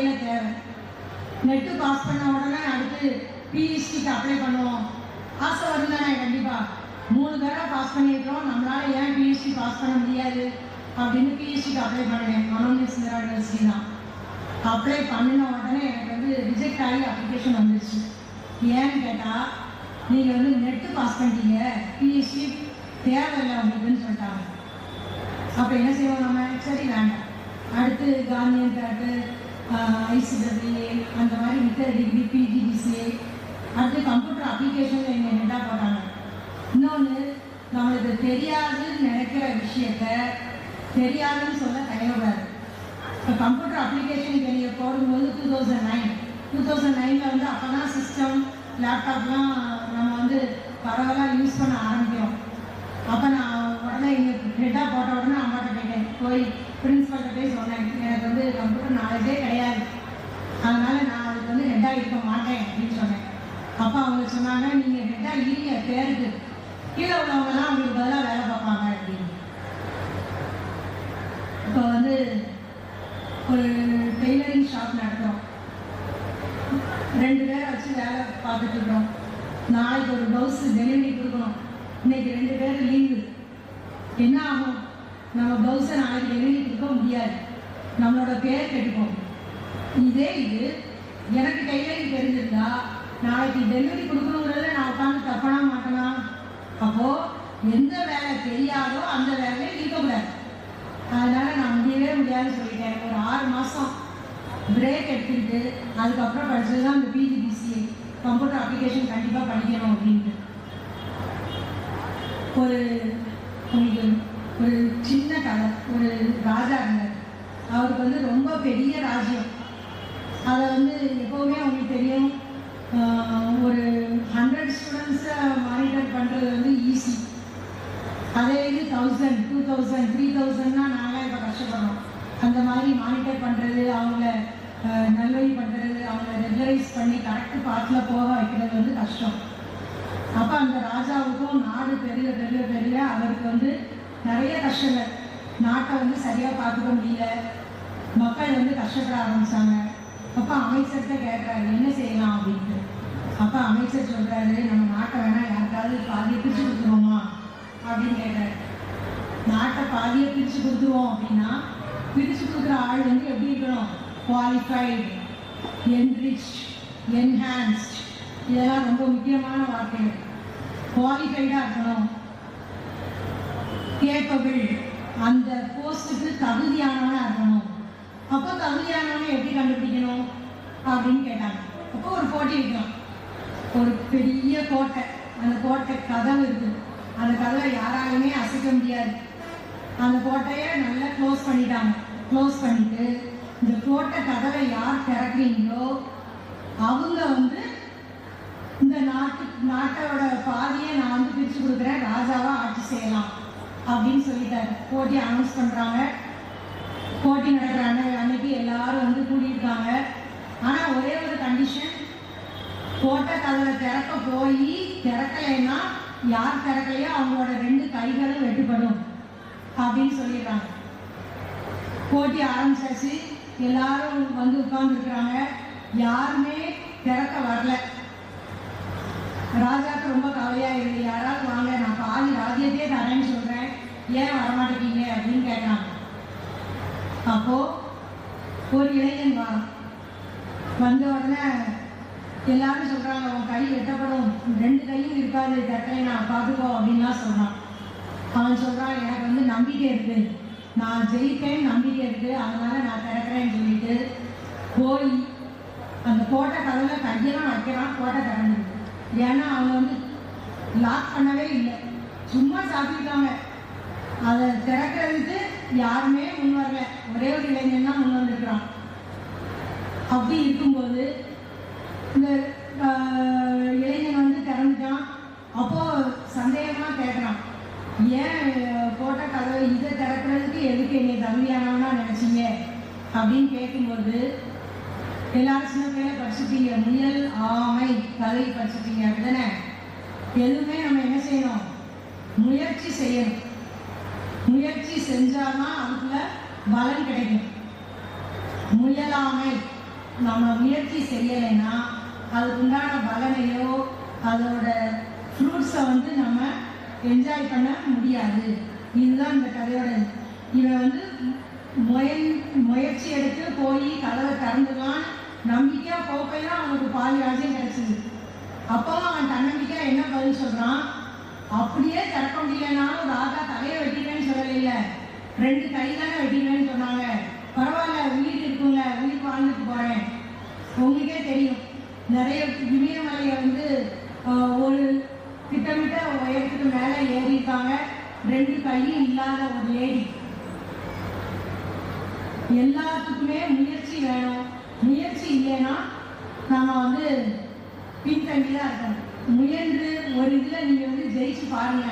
வேலை தேவை. Net pass பண்ண உடனே அடுத்து பிஹெச்டிக்கு அப்ளை பண்ணுவோம். ஆசை வருந்தானே கண்டிப்பாக. 3 தடவை பாஸ் பண்ணியிருக்கிறோம், நம்மளால் ஏன் பிஹெச்டி பாஸ் பண்ண முடியாது அப்படின்னு பிஹெச்டிக்கு அப்ளை பண்ணினேன். மனோன்மணியம் சுந்தரா யூனிவர்சிட்டி தான். அப்ளை பண்ணின உடனே எனக்கு வந்து ரிஜெக்ட் ஆகி அப்ளிகேஷன் வந்துடுச்சு. ஏன்னு கேட்டால், நீங்கள் வந்து நெட்டு பாஸ் பண்ணிட்டீங்க, பிஹெச்டி தேவையில்லை உங்களுக்குன்னு சொல்லிட்டாங்க. அப்போ என்ன செய்வோம் நம்ம? சரி வேண்டாம். அடுத்து காந்தியன் பேட்டு, ஐசிடபிள்யூஏ, அந்த மாதிரி மித்த டிகிரி, பிஜிடிசிஏ, அடுத்து கம்ப்யூட்டர் அப்ளிகேஷனில் எங்கள் ஹெட்டாக போட்டாங்க. இன்னொன்று, நம்மளுக்கு தெரியாதுன்னு நினைக்கிற விஷயத்த தெரியாதுன்னு சொல்ல தயங்கக்கூடாது. இப்போ கம்ப்யூட்டர் அப்ளிகேஷனுக்கு நீங்கள் போடும்போது 2009 வந்து அப்போ தான் சிஸ்டம், லேப்டாப்லாம் நம்ம வந்து பரவலாக யூஸ் பண்ண ஆரம்பிக்கிறோம். அப்போ நான் உடனே இங்கே ஹெட்டாக போட்ட உடனே அம்மாட்ட கேட்டேன், போய் பிரின்ஸிபல்கிட்ட போய் சொன்னேன், எனக்கு வந்து கம்ப்யூட்டர் நாலேஜே கிடையாது, அதனால் நான் அதுக்கு வந்து ஹெட்டாக இருக்க மாட்டேன் அப்படின்னு சொன்னேன். அப்போ அவங்க சொன்னாங்க, நீங்கள் ஹெட்டாக இருங்க, பேருக்கு கீழே உள்ளவங்கலாம் அவங்களுக்கு பதிலாக வேலை பார்ப்பாங்க அப்படின்னு. இப்போ வந்து ஒரு டெய்லரிங் ஷாப் நடத்துகிறோம். 2 பேரை வச்சு வேலை பார்த்துட்டு இருக்கோம். நாளைக்கு ஒரு ப்ளவுஸு டெலிவரி கொடுக்கணும். இன்னைக்கு 2 பேர் லீவு. என்ன ஆகும்? நம்ம ப்ளவுஸை நாளைக்கு டெலிவரி கொடுக்க முடியாது, நம்மளோட பேர் கெட்டுப்போம். இது எனக்கு டெய்லரிங் தெரிஞ்சிருந்தா நாளைக்கு டெலிவரி கொடுக்கணுங்கிறத நான் உட்காந்து தப்பனா மாட்டேனா? அப்போது எந்த வேலை தெரியாதோ அந்த வேலையை இருக்கக்கூடாது. அதனால் நான் முடியாதுன்னு சொல்லிட்டேன். ஒரு 6 மாதம் பிரேக் எடுத்துக்கிட்டு அதுக்கப்புறம் படித்தது தான் இந்த பிஜிடிசிஏ, கம்ப்யூட்டர் அப்ளிகேஷன் கண்டிப்பாக படிக்கணும் அப்படின்ட்டு. உங்களுக்கு ஒரு சின்ன கதை. ஒரு ராஜா இருந்தார். அவருக்கு வந்து ரொம்ப பெரிய ராஜ்யம். அதை வந்து எப்போவுமே அவங்களுக்கு தெரியும், ஒரு 100 ஸ்டூடெண்ட்ஸை மானிட்டர் பண்ணுறது வந்து ஈஸி. அதே இது 1000, 2000, 3000னா நாங்களாம் இப்போ கஷ்டப்படுறோம். அந்த மாதிரி மானிட்டர் பண்ணுறது, அவங்கள நல்வழி பண்ணுறது, அவங்கள ரெகுலரைஸ் பண்ணி கரெக்டு பாத்தில் போக வைக்கிறது வந்து கஷ்டம். அப்போ அந்த ராஜாவுக்கும் நாடு பெரிய அவருக்கு வந்து நிறைய கஷ்டங்கள். நாட்டை வந்து சரியாக பார்த்துக்க முடியல, மக்கள் வந்து கஷ்டப்பட ஆரம்பித்தாங்க. அப்போ அமைச்சர்கிட்ட கேட்குறாரு, என்ன செய்யலாம் அப்படின்ட்டு. அப்போ அமைச்சர் சொல்கிறாரு, நம்ம நாட்டை வேணால் யாருக்காவது பாதியை பிரித்து கொடுத்துருவோமா அப்படின்னு கேட்குறாரு. நாட்டை பாதியை பிரித்து கொடுத்துருவோம் அப்படின்னா, பிரித்து கொடுக்குற ஆள் வந்து எப்படி இருக்கணும்? குவாலிஃபைடு, என்ரிச்ட், என்ஹான்ஸ்ட், இதெல்லாம் ரொம்ப முக்கியமான வார்த்தைகள். குவாலிஃபைடாக இருக்கணும், கேப்பபிள், அந்த போஸ்ட்டுக்கு தகுதியானவனாக இருக்கணும். அப்போ தகுதியானவனை எப்படி கண்டுபிடிக்கணும் அப்படின்னு கேட்டாங்க. அப்போ ஒரு போட்டி வைக்கலாம். ஒரு பெரிய கோட்டை, அந்த கோட்டை கதவு இருக்குது, அந்த கதவை யாராலுமே அசைக்க முடியாது. அந்த கோட்டையை நல்லா க்ளோஸ் பண்ணிட்டாங்க. க்ளோஸ் பண்ணிவிட்டு இந்த கோட்டை கதவை யார் திறக்கிறீங்களோ அவங்க வந்து இந்த நாட்டோட பாதியை நான் வந்து பிரித்து கொடுக்குறேன், ராஜாவாக ஆட்சி செய்யலாம் அப்படின்னு சொல்லிட்டாரு. போட்டி அனௌன்ஸ் பண்ணுறாங்க. போட்டி நடக்கிற அன்னைக்கு எல்லாரும் வந்து கூட்டியிருக்காங்க. ஆனால் ஒரே ஒரு கண்டிஷன், கோட்டை கதவை திறக்க போய் திறக்கலைன்னா, யார் திறக்கலையோ அவங்களோட 2 கைகளும் வெட்டுப்படும் அப்படின்னு சொல்லிடுறாங்க. போட்டி ஆரம்பிச்சாச்சு. எல்லாரும் வந்து உட்கார்ந்துருக்குறாங்க. யாருமே திறக்க வரல. ராஜாவுக்கு ரொம்ப கவலையாக இருக்குது. யாராவது வாங்க, நான் பாதி ராஜ்யத்தையே தரேன்னு சொல்கிறேன், ஏன் வரமாட்டேங்க அப்படின்னு கேட்குறாங்க. அப்போது ஒரு இளைஞன் வந்த உடனே எல்லாரும் சொல்கிறாங்க, உன் கை வெட்டப்படும், 2 கையும் இருக்காது, தட்டை நான் பார்த்துக்கோ அப்படின்லாம் சொல்கிறான். அவன் சொல்கிறான், எனக்கு வந்து நம்பிக்கை இருக்குது, நான் ஜெயிப்பேன்னு நம்பிக்கை இருக்குது, அதனால் நான் திறக்கிறேன்னு சொல்லிட்டு போய் அந்த கோட்டை கதவை கையெல்லாம் வைக்கிறான். கோட்டை திறந்துருக்கு. ஏன்னா அவங்க வந்து லாக் பண்ணவே இல்லை, சும்மா சாப்பிட்டுருக்காங்க. அதை திறக்கிறதுக்கு யாருமே முன் வரல, ஒரே ஒரு இளைஞன் தான் முன் வந்துருக்கிறான். அப்படி இருக்கும்போது இந்த இளைஞன் வந்து திறந்துட்டான். அப்போது சந்தேகமாக கேட்குறான், ஏன் கோட்டை கதவை இதை திறக்கிறதுக்கு எதுக்கு என்னை தகுதியானவனா நினச்சிங்க அப்படின்னு கேட்கும்போது, எல்லாரும் சின்ன பிள்ளைல படிச்சுட்டீங்க, முயல் ஆமை கதை படிச்சுட்டீங்க அப்படிதானே? எதுவுமே நம்ம என்ன செய்யணும்? முயற்சி செய்யணும். முயற்சி செஞ்சாதான் அதுக்குள்ள பலன் கிடைக்கும். முயலாமை நம்ம முயற்சி செய்யலைன்னா அதுக்குண்டான பலனையோ அதோட ஃப்ரூட்ஸை வந்து நம்ம என்ஜாய் பண்ண முடியாது. இதுதான் இந்த கதையோட. இவன் வந்து முயற்சி எடுத்து போய் கதவை திறந்துக்கலாம் நம்பிக்கையாக போகையில் அவனுக்கு பாதி ராஜ்யம் கிடைச்சிது. அப்பவும் அவன் தன்னம்பிக்கையாக என்ன பதில் சொல்கிறான், அப்படியே திறக்க முடியலனாலும் ராஜா தலையை வெட்டிட்டேன்னு சொல்லலை, 2 கை தானே வெட்டிடுவேன்னு சொன்னாங்க. பரவாயில்ல, உயிர் இருக்குங்க, உயிர் வாழ்ந்துட்டு போகிறேன். உங்களுக்கே தெரியும், நிறைய இமயமலையை வந்து ஒரு திட்டமிட்ட உயரத்துக்கு மேலே ஏறியிருக்காங்க, 2 கையும் இல்லாத ஒரு லேடி. எல்லாத்துக்குமே முயற்சி வேணும். முயற்சி இல்லைன்னா நம்ம வந்து பின்தங்கி தான் இருக்கணும். முயன்று ஒரு இதில் நீங்கள் வந்து ஜெயிச்சு பாருங்க,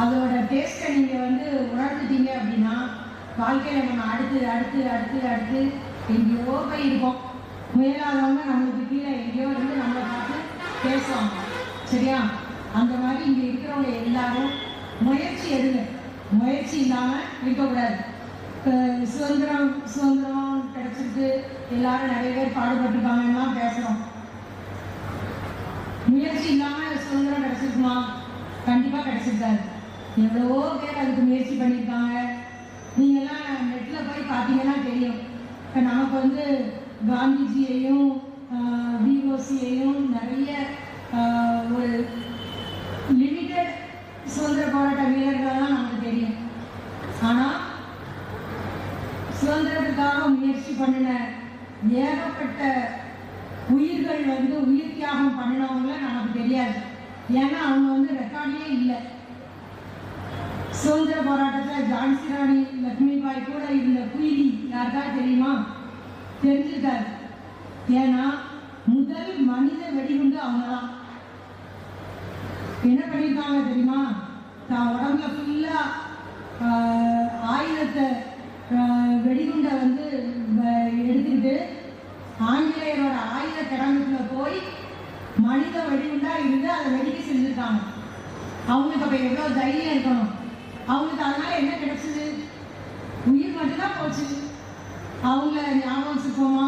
அதோட டேஸ்ட்டை நீங்கள் வந்து உணர்ந்துட்டீங்க அப்படின்னா வாழ்க்கையில் நம்ம அடுத்து அடுத்து அடுத்து அடுத்து எங்கேயோ போய் இருப்போம். முயலாதவங்க நம்மளுக்கு கீழே எங்கேயோ இருந்து நம்மளை பார்த்து பேசுவாங்க. சரியா? அந்த மாதிரி இங்கே இருக்கிறவங்க எல்லாரும் முயற்சி எடுங்க. முயற்சி இல்லாமல் இருக்கக்கூடாது. சுதந்திரம் கிடைச்சிருக்கு, எல்லாரும் நிறைய பேர் பாடுபட்டுருக்காங்கன்னா பேசுகிறோம். முயற்சி இல்லாமல் சுதந்திரம் கிடைச்சிருக்குமா? கண்டிப்பாக கிடைச்சிருக்காது. எவ்வளவோ பேர் அதுக்கு முயற்சி பண்ணியிருக்காங்க. நீங்கள்லாம் நெட்டில் போய் பார்த்தீங்கன்னா தெரியும். இப்போ நமக்கு வந்து காந்திஜியையும் விஓசியையும் நிறைய ஒரு லிமிட்டட் சுதந்திர போராட்ட வீரர்கள்லாம் நமக்கு தெரியும். ஆனால் சுதந்திரத்துக்காக முயற்சி பண்ணின ஏகப்பட்ட உயிர்கள் வந்து உயிர் தியாகம் பண்ணினவங்கள நமக்கு தெரியாது. ஏன்னா அவங்க வந்து ரெக்கார்ட்லேயே இல்லை. சுதந்திர போராட்டத்தில் ஜான்சி ராணி லக்ஷ்மிபாய் கூட இருந்த குயிலி யாருக்கா தெரியுமா? தெரிஞ்சிருக்காரு. ஏன்னா முதல் மனித வெடிகுண்டு அவங்க தான். என்ன பண்ணியிருக்காங்க தெரியுமா? தான் உடம்புல ஃபுல்லாக ஆயுதத்தை வெடிகுண்டை வந்து எடுத்துக்கிட்டு ஆங்கிலேயரோட ஆயுத கிடங்குக்குள்ள போய் மனித வெடிகுண்டா இருந்து அதை வெடிக்க செஞ்சுருக்காங்க. அவங்களுக்கு அப்போ எவ்வளோ தைரியம் இருக்கணும். அவங்களுக்கு அதனால என்ன கிடைச்சிது? உயிர் மட்டும்தான் போச்சு. அவங்கள ஞாபகம் வச்சுக்கோமா,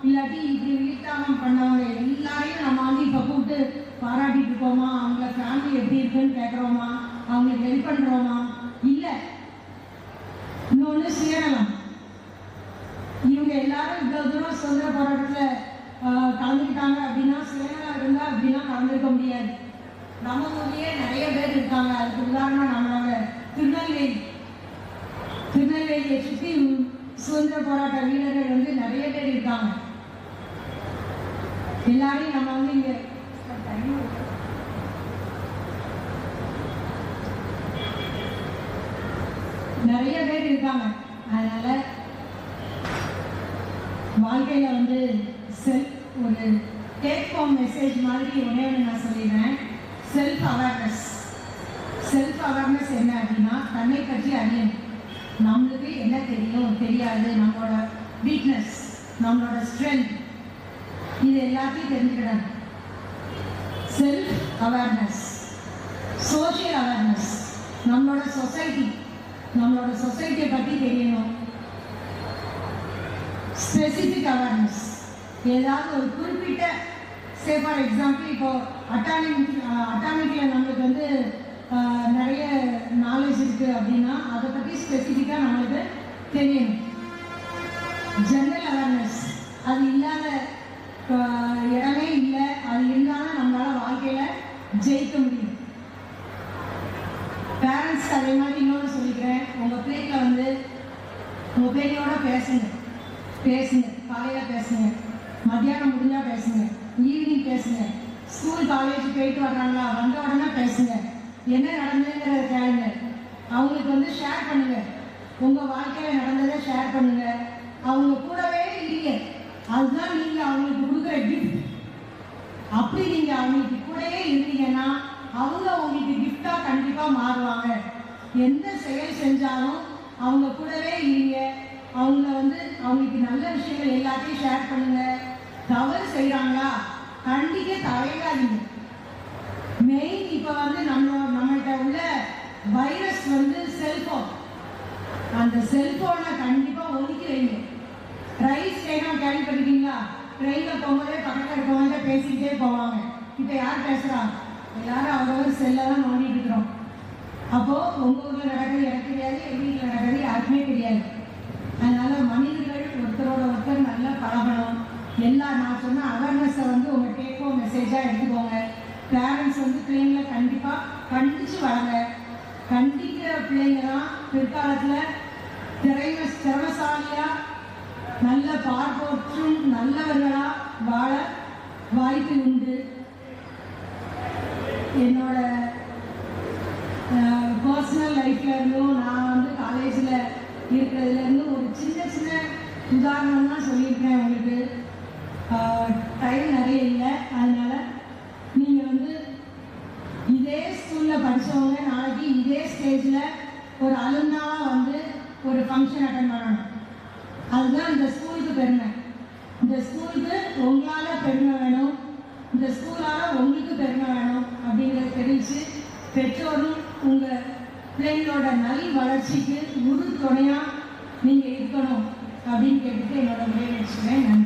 இல்லாட்டி இப்படி உயிர் தியாகம் பண்ணவங்க எல்லாரையும் நம்ம வந்து இப்போ கூப்பிட்டு பாராட்டிட்டு இருக்கோமா? அவங்கள ஃபேமிலி எப்படி இருக்குன்னு கேட்குறோமா? அவங்களுக்கு ஹெல்ப் பண்ணுறோமா? இல்லை. இன்னொன்று சேரலாம். இவங்க எல்லாரும் இவ்வளோ தூரம் சுதந்திர போராட்டத்தில் கலந்துக்கிட்டாங்க அப்படின்னா சேனலாக இருந்தால் அப்படின்னா கலந்துருக்க முடியாது. நம்ம ஊர்லேயே நிறைய பேர் இருக்காங்க. அதுக்கு உதாரணம் நம்மளோட திருநெல்வேலியை சுற்றி சுதந்திர போராட்ட வீரர்கள் வந்து நிறைய பேர் இருக்காங்க. எல்லாரையும் நம்ம வந்து இங்கே நிறைய பேர் இருக்காங்க. அதனால வாழ்க்கையில் வந்து ஒரு டேக் ஹோம் மெசேஜ் மாதிரி ஒன்றே ஒன்று நான் சொல்லிடுறேன். செல்ஃப் அவேர்னஸ் என்ன அப்படின்னா, தன்னை பற்றி அறியணும். நம்மளுக்கு என்ன தெரியும் தெரியாது, நம்மளோட வீக்னஸ், நம்மளோட ஸ்ட்ரென்த், இது எல்லாத்தையும் தெரிஞ்சுக்கிடணும். Self awareness. சோஷியல் அவேர்னஸ், நம்மளோட சொசைட்டியை பற்றி தெரியணும். ஸ்பெசிஃபிக் அவேர்னஸ், ஏதாவது ஒரு குறிப்பிட்ட ஃபார் எக்ஸாம்பிள் இப்போ அட்டாமிக்கில் நம்மளுக்கு வந்து நிறைய நாலேஜ் இருக்குது அப்படின்னா அதை பற்றி ஸ்பெசிஃபிக்காக நம்மளுக்கு தெரியணும். ஜென்ரல் அவேர்னஸ், அது இல்லாத இடமே இல்லை. அது இருந்தாலும் நம்மளால் வாழ்க்கையில் ஜெயிக்க முடியும். பேரண்ட்ஸ் அதே மாதிரி இன்னொன்று சொல்லிக்கிறேன். உங்கள் பிள்ளைகளை வந்து உங்கள் பிள்ளைங்களோட பேசுங்க. காலையில் பேசுங்க, மத்தியானம் முடிஞ்சால் பேசுங்க, ஈவினிங் பேசுங்க. ஸ்கூல் காலேஜ் போயிட்டு வர்றாங்களா, வந்த உடனே பேசுங்க. என்ன நடந்ததுங்கிறத கேளுங்க. அவங்களுக்கு வந்து ஷேர் பண்ணுங்க. உங்கள் வாழ்க்கையில் நடந்ததை ஷேர் பண்ணுங்க. அவங்க கூடவே இருங்க. அதுதான் நீங்கள் அவங்களுக்கு கொடுக்குற கிஃப்ட். அப்படி நீங்கள் அவங்களுக்கு கூடவே இருந்தீங்கன்னா அவங்க உங்களுக்கு கிஃப்டாக கண்டிப்பாக மாறுவாங்க. எந்த செயல் செஞ்சாலும் அவங்க கூடவே இருங்க. அவங்கள வந்து அவங்களுக்கு நல்ல விஷயங்கள் எல்லாத்தையும் ஷேர் பண்ணுங்க. தவறு செய்கிறாங்களா கண்டிக்க தவறாதீங்க. மெயின் இப்போ வந்து நம்மள்கிட்ட உள்ள வைரஸ் வந்து செல்ஃபோன். அந்த செல்ஃபோனை கண்டிப்பாக ஒதுக்கி வைங்க. ரைஸ் ட்ரெயினாக கேள்விப்பட்டிருக்கீங்களா? ட்ரெயினில் போகும்போதே பக்கத்தில் இருக்கவங்க பேசிக்கிட்டே போவாங்க. இப்போ யார் பேசுகிறா? எல்லாரும் அவரவர் செல்லை தான் நோண்டிட்டு இருக்கிறோம். அப்போது உங்கள் ஊரில் நடக்கிறது எனக்கு தெரியாது, எங்கள் வீட்டில் நடக்கிறது யாருக்குமே தெரியாது. அதனால் மனிதர்கள் ஒருத்தரோட ஒருத்தர் நல்லா பழகணும். நான் சொன்ன அவேர்னஸை உங்கள் டேக்கோ மெசேஜாக எடுத்துக்கோங்க. பேரண்ட்ஸ் பிள்ளைங்களை கண்டிப்பாக கண்டித்து வளங்க. கண்டிக்கிற பிள்ளைங்க தான் பிற்காலத்தில் திறமசாலியாக நல்ல பார்ப்போற்றும் நல்லவர்களாக வாழ வாய்ப்பு உண்டு. என்னோட பர்சனல் லைஃப்ல இருந்தும் நான் காலேஜில் இருக்கிறதுலேருந்து ஒரு சின்ன சின்ன உதாரணம் தான் சொல்லியிருக்கேன். உங்களுக்கு டைம் நிறைய இல்லை. அதனால் நீங்கள் இதே ஸ்கூலில் படித்தவங்க நாளைக்கு இதே ஸ்டேஜில் ஒரு அலுமினாவாக ஒரு ஃபங்க்ஷன் அட்டன் பண்ணணும். அதுதான் இந்த ஸ்கூலுக்கு பெருமை. இந்த ஸ்கூலுக்கு உங்களால் பெருமை வேணும், இந்த ஸ்கூலால் உங்களுக்கு பெருமை வேணும் அப்படிங்கிறத தெரிவித்து பெற்றோரும் உங்கள் பிள்ளைங்களோட நல் வளர்ச்சிக்கு உறுதுணையாக நீங்கள் இருக்கணும் அப்படின்னு கேட்டுட்டு என்னோட உரையை வச்சுக்கிறேன்.